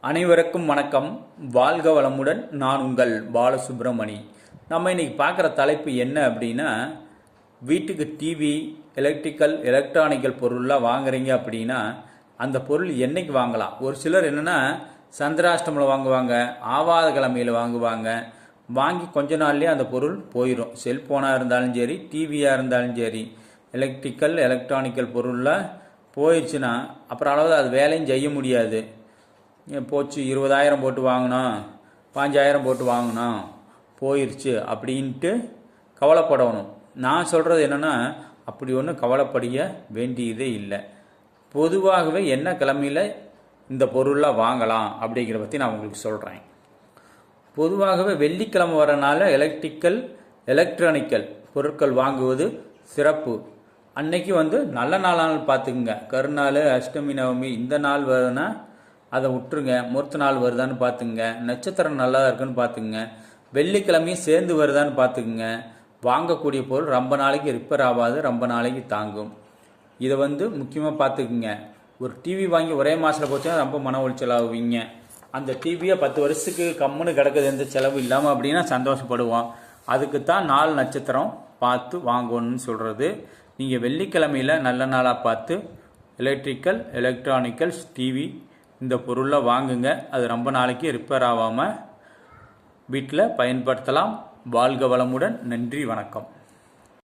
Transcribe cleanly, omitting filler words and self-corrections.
அனைவருக்கும் வணக்கம். வாழ்க வளமுடன். நான் உங்கள் பாலசுப்ரமணி. நம்ம இன்னைக்கு பார்க்குற தலைப்பு என்ன அப்படின்னா, வீட்டுக்கு டிவி, எலக்ட்ரானிக்கல் பொருள்லாம் வாங்குறீங்க அப்படின்னா அந்த பொருள் என்னைக்கு வாங்கலாம்? ஒரு சிலர் என்னென்னா சந்திராஷ்டமில் வாங்குவாங்க, ஆவாத கிழமையில் வாங்குவாங்க. வாங்கி கொஞ்ச நாள்லேயே அந்த பொருள் போயிடும். செல்ஃபோனாக இருந்தாலும் சரி, டிவியாக இருந்தாலும் சரி, எலக்ட்ரானிக்கல் பொருளில் போயிடுச்சுன்னா அப்புறம் அளவு அது வேலையும் செய்ய முடியாது. போச்சு, 20,000 போட்டு வாங்கினோம், 5,000 போட்டு வாங்கினோம், போயிடுச்சு அப்படின்ட்டு கவலைப்படணும். நான் சொல்கிறது என்னென்னா, அப்படி ஒன்றும் கவலைப்படிய வேண்டியதே இல்லை. பொதுவாகவே என்ன கிழமையில் இந்த பொருளெலாம் வாங்கலாம் அப்படிங்கிற பற்றி நான் உங்களுக்கு சொல்கிறேன். பொதுவாகவே வெள்ளிக்கிழமை வரனால எலக்ட்ரானிக்கல் பொருட்கள் வாங்குவது சிறப்பு. அன்னைக்கு நல்ல நாளான பார்த்துக்குங்க. கருநாள், அஷ்டமி, நவமி இந்த நாள் வருதுன்னா அதை விட்டுருங்க. முகூர்த்த நாள் வருதான்னு பார்த்துங்க. நட்சத்திரம் நல்லா இருக்குன்னு பார்த்துங்க. வெள்ளிக்கிழமையும் சேர்ந்து வருதான்னு பார்த்துக்குங்க. வாங்கக்கூடிய பொருள் ரொம்ப நாளைக்கு ரிப்பேர் ஆகாது, ரொம்ப நாளைக்கு தாங்கும். இதை முக்கியமாக பார்த்துக்குங்க. ஒரு டிவி வாங்கி ஒரே மாதத்தில் போச்சுன்னா ரொம்ப மன உளைச்சல் ஆகுவீங்க. அந்த டிவியை 10 வருஷத்துக்கு கம்முன்னு கிடக்குது, எந்த செலவு இல்லாமல் அப்படின்னா சந்தோஷப்படுவோம். அதுக்கு தான் 4 நட்சத்திரம் பார்த்து வாங்கணும்னு சொல்கிறது. நீங்கள் வெள்ளிக்கிழமையில் நல்ல நாளாக பார்த்து எலக்ட்ரானிக்கல்ஸ், டிவி இந்த பொருளை வாங்குங்க. அது ரொம்ப நாளைக்கு ரிப்பேர் ஆகாமல் வீட்டில் பயன்படுத்தலாம். வாழ்க வளமுடன். நன்றி, வணக்கம்.